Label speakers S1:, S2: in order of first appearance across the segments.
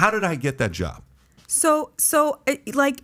S1: How did I get that job?
S2: So like,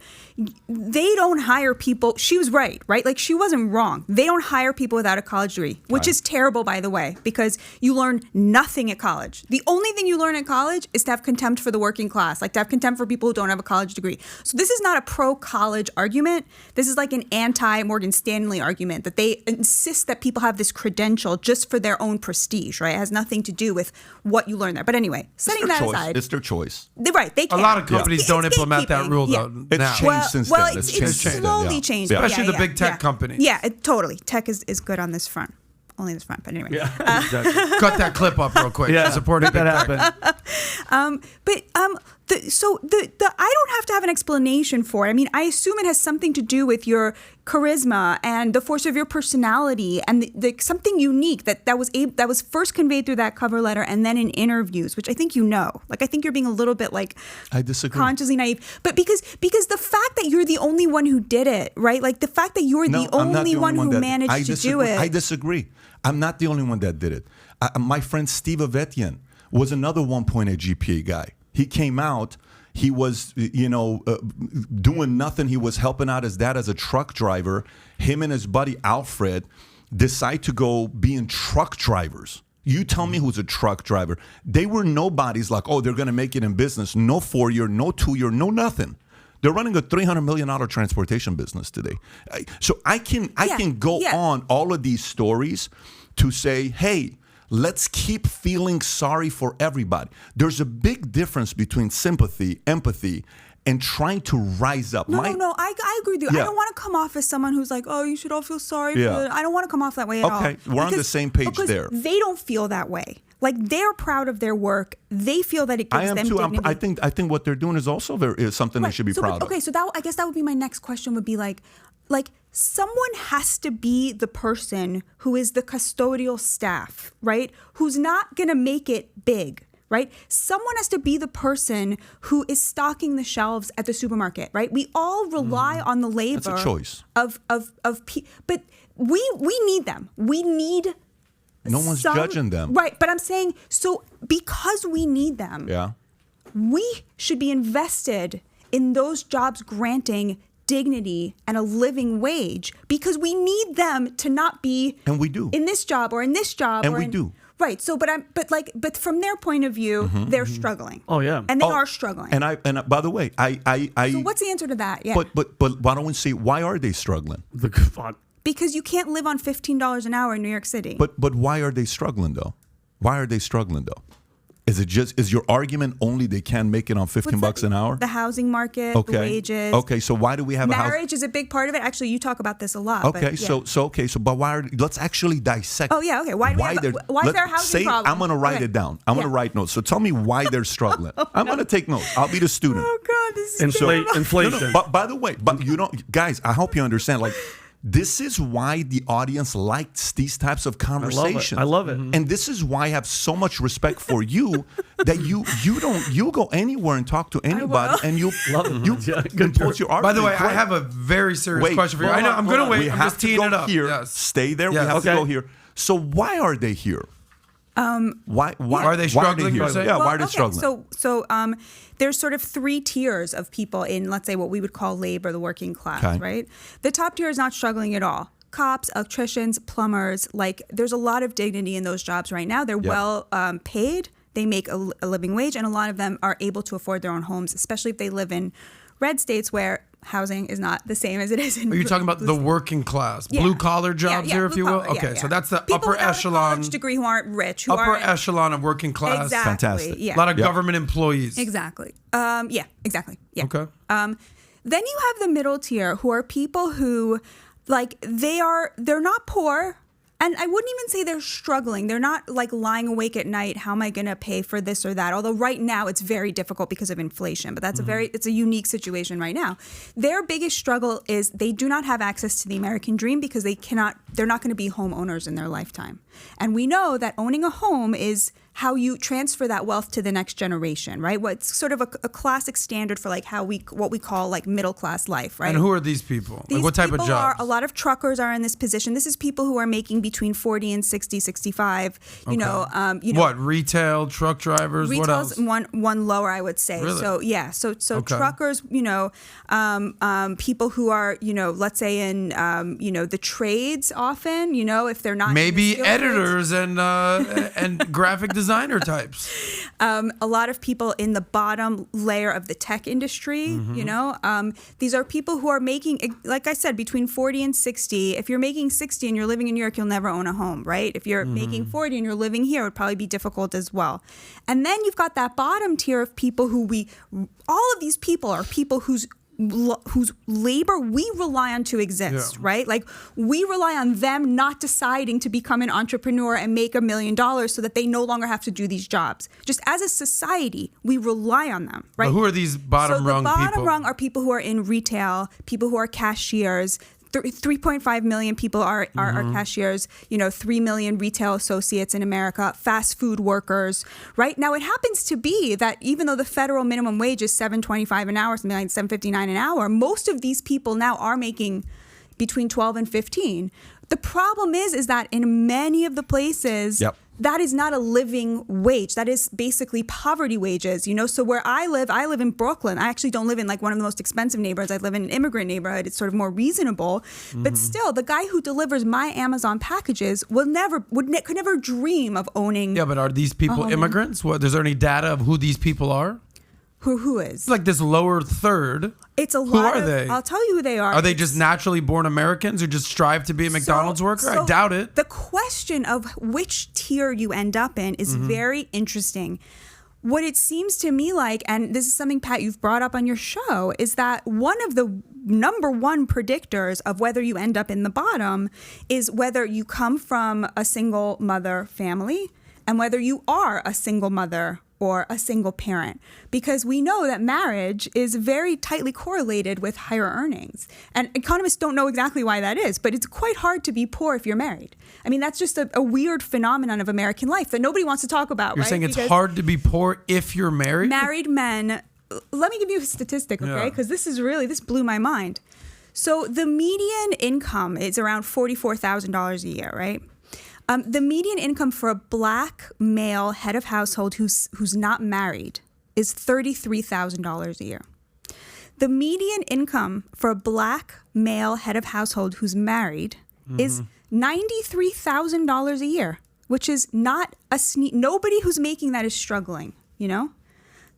S2: they don't hire people. She was right? Like, she wasn't wrong. They don't hire people without a college degree, which is terrible, by the way, because you learn nothing at college. The only thing you learn at college is to have contempt for the working class, like to have contempt for people who don't have a college degree. So this is not a pro-college argument. This is like an anti-Morgan Stanley argument, that they insist that people have this credential just for their own prestige, right? It has nothing to do with what you learn there. But anyway, setting that aside.
S1: It's their choice.
S2: Right, they can.
S3: A lot of companies don't implement that rule, though.
S1: It's changed since then.
S2: It's slowly changed.
S3: Especially the big tech companies.
S2: Yeah, totally. Tech is good on this front. Only this front, but anyway.
S4: Yeah, exactly.
S3: Cut that clip up real quick.
S4: Yeah,
S3: supporting
S4: that happened.
S2: I don't have to have an explanation for it. I mean, I assume it has something to do with your charisma and the force of your personality and the something unique that was first conveyed through that cover letter and then in interviews, which I think you know. Like, I think you're being a little bit like,
S1: I disagree,
S2: consciously naive. But because the fact that you're the only one who did it, right? Like, the fact that you're the only one who managed to do it.
S1: I disagree. I'm not the only one that did it. My friend Steve Avetian was another 1.8 GPA guy. He came out. He was, doing nothing. He was helping out his dad as a truck driver. Him and his buddy Alfred decide to go being truck drivers. You tell me who's a truck driver. They were nobodies like, oh, they're going to make it in business. No 4-year, no 2-year, no nothing. They're running a $300 million transportation business today. So I can go on all of these stories to say, hey, let's keep feeling sorry for everybody. There's a big difference between sympathy, empathy, and trying to rise up.
S2: No, I agree with you.
S1: Yeah.
S2: I don't want to come off as someone who's like, oh, you should all feel sorry for it. I don't want to come off that way at all.
S1: Okay, we're on the same page there.
S2: They don't feel that way. Like, they're proud of their work. They feel that it gives them dignity.
S1: I think what they're doing is also is something they should be proud of.
S2: Okay, so I guess that would be my next question. Would be like someone has to be the person who is the custodial staff, right? Who's not gonna make it big, right? Someone has to be the person who is stocking the shelves at the supermarket, right? We all rely on the labor.
S1: That's a choice.
S2: But we need them. We need.
S1: No one's judging them.
S2: Right, but I'm saying, so because we need them, we should be invested in those jobs granting dignity and a living wage, because we need them to not be
S1: and we do
S2: in this job or in this job.
S1: And we do.
S2: Right. So but from their point of view, they're struggling.
S4: Oh yeah.
S2: And they are struggling.
S1: And by the way, I
S2: So what's the answer to that? Yeah.
S1: But why don't we say, why are they struggling?
S2: Because you can't live on $15 an hour in New York City.
S1: But why are they struggling though? Is your argument only they can't make it on $15 an hour?
S2: The housing market, the wages.
S1: Okay, so why do we have
S2: marriage is a big part of it. Actually, you talk about this a lot.
S1: Okay,
S2: but
S1: but why let's actually dissect.
S2: Oh yeah, okay. Why is there a housing problem?
S1: I'm going to write it down. I'm going to write notes. So tell me why they're struggling. I'm going to take notes. I'll be the student.
S2: Oh God, this is
S4: inflation.
S1: No, but by the way, guys, I hope you understand. Like, this is why the audience likes these types of conversations.
S4: I love it.
S1: And this is why I have so much respect for you that you go anywhere and talk to anybody and you post your argument.
S3: By the way, I have a very serious question for you. I know I'm going to wait.
S1: We
S3: I'm
S1: have
S3: just
S1: to
S3: teeing
S1: go
S3: it up.
S1: here.
S3: Yes.
S1: Stay there.
S3: Yes.
S1: We have to go here. So why are they here? Why
S3: are they struggling?
S1: Why are they struggling?
S2: So there's sort of 3 tiers of people in, let's say, what we would call labor, the working class, right? The top tier is not struggling at all. Cops, electricians, plumbers, like, there's a lot of dignity in those jobs right now. They're well paid. They make a living wage, and a lot of them are able to afford their own homes, especially if they live in red states where housing is not the same as it is in.
S3: Are you talking about the working class, blue collar jobs here, if you will? Okay, so that's the
S2: people
S3: upper echelon.
S2: A college degree who aren't rich,
S3: echelon of working class.
S2: Exactly.
S1: Fantastic.
S2: Yeah.
S3: A lot of government employees.
S2: Exactly. Exactly. Yeah.
S3: Okay.
S2: Then you have the middle tier, who are people who, like, they're not poor. And I wouldn't even say they're struggling. They're not like lying awake at night. How am I going to pay for this or that? Although right now it's very difficult because of inflation, but that's it's a unique situation right now. Their biggest struggle is they do not have access to the American dream because they're not going to be homeowners in their lifetime. And we know that owning a home how you transfer that wealth to the next generation, right? What's sort of a classic standard for like what we call like middle class life, right?
S3: And who are these people?
S2: These
S3: like what type of jobs?
S2: A lot of truckers are in this position. This is people who are making between 40 and 60, 65. You know,
S3: what, retail, truck drivers? What else?
S2: One lower, I would say.
S3: Really?
S2: So yeah, so truckers, you know, people who are, you know, let's say in you know, the trades often, you know, if they're not
S3: maybe editors and graphic designer types.
S2: A lot of people in the bottom layer of the tech industry, you know, these are people who are making, like I said, between 40 and 60. If you're making 60 and you're living in New York, you'll never own a home, right? If you're making 40 and you're living here, it would probably be difficult as well. And then you've got that bottom tier of people who all of these people are people whose labor we rely on to exist, right? Like we rely on them not deciding to become an entrepreneur and make $1 million so that they no longer have to do these jobs. Just as a society, we rely on them, right?
S3: But who are these bottom rung people?
S2: The bottom rung are people who are in retail, people who are cashiers. 3.5 million people are cashiers, you know, 3 million retail associates in America, fast food workers, right? Now, it happens to be that even though the federal minimum wage is $7.25 an hour, something like $7.59 an hour, most of these people now are making between 12 and 15. The problem is that in many of the places, that is not a living wage. That is basically poverty wages, you know? So where I live in Brooklyn. I actually don't live in like one of the most expensive neighborhoods. I live in an immigrant neighborhood. It's sort of more reasonable. But still, the guy who delivers my Amazon packages could never dream of owning.
S3: Yeah, but are these people immigrants? What, is there any data of who these people are?
S2: Who is?
S3: Like this lower third.
S2: It's a lot.
S3: Who are they?
S2: I'll tell you who they are.
S3: Are they just naturally born Americans who just strive to be a McDonald's worker? I doubt it.
S2: The question of which tier you end up in is very interesting. What it seems to me like, and this is something, Pat, you've brought up on your show, is that one of the number one predictors of whether you end up in the bottom is whether you come from a single mother family and whether you are a single mother or a single parent, because we know that marriage is very tightly correlated with higher earnings. And economists don't know exactly why that is, but it's quite hard to be poor if you're married. I mean, that's just a weird phenomenon of American life that nobody wants to talk about.
S3: You're saying it's hard to be poor if you're married?
S2: Married men, let me give you a statistic, okay? Because this blew my mind. So the median income is around $44,000 a year, right? The median income for a black male head of household who's not married is $33,000 a year. The median income for a black male head of household who's married is $93,000 a year, which is not nobody who's making that is struggling, you know?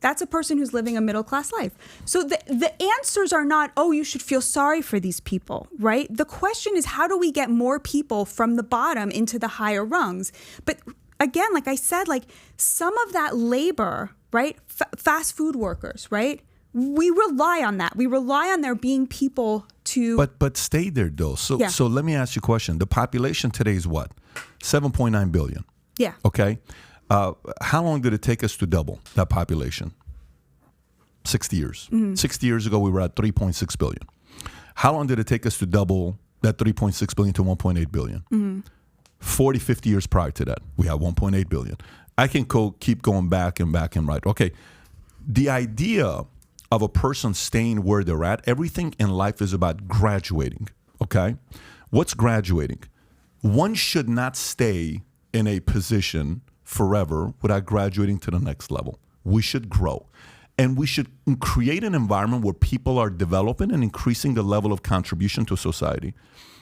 S2: That's a person who's living a middle-class life. So the answers are not, oh, you should feel sorry for these people, right? The question is, how do we get more people from the bottom into the higher rungs? But again, like I said, like some of that labor, right? Fast food workers, right? We rely on that. We rely on there being people to...
S1: But stay there, though. So let me ask you a question. The population today is what? 7.9 billion.
S2: Yeah.
S1: Okay. How long did it take us to double that population? 60 years. 60 years ago, we were at 3.6 billion. How long did it take us to double that 3.6 billion to 1.8 billion? 40, 50 years prior to that, we had 1.8 billion. I can keep going back and right. Okay, the idea of a person staying where they're at, everything in life is about graduating, okay? What's graduating? One should not stay in a position forever without graduating to the next level. We should grow. And we should create an environment where people are developing and increasing the level of contribution to society.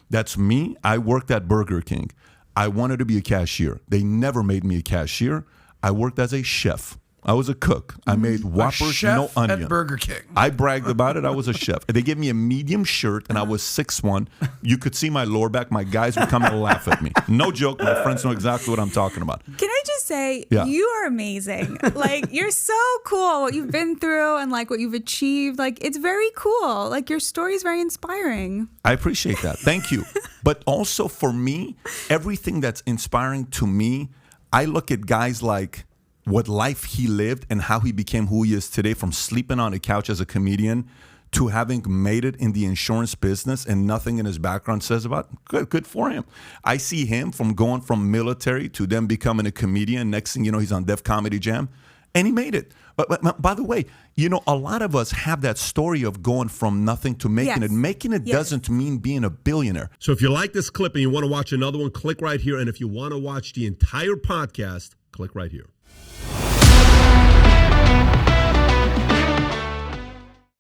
S1: That's me. I worked at Burger King. I wanted to be a cashier. They never made me a cashier. I worked as a chef. I was a cook. I made Whoppers, no onion.
S3: At Burger King.
S1: I bragged about it. I was a chef. They gave me a medium shirt, and I was 6'1". You could see my lower back. My guys would come and laugh at me. No joke. My friends know exactly what I'm talking about.
S2: Can I just say, you are amazing. Like, you're so cool. What you've been through and, like, what you've achieved. Like, it's very cool. Like, your story is very inspiring.
S1: I appreciate that. Thank you. But also, for me, everything that's inspiring to me, I look at guys like what life he lived and how he became who he is today, from sleeping on a couch as a comedian to having made it in the insurance business and nothing in his background says about it. Good for him. I see him from going from military to then becoming a comedian. Next thing you know, he's on Def Comedy Jam, and he made it. But by the way, a lot of us have that story of going from nothing to making it. Making it doesn't mean being a billionaire.
S4: So if you like this clip and you want to watch another one, click right here. And if you want to watch the entire podcast, click right here.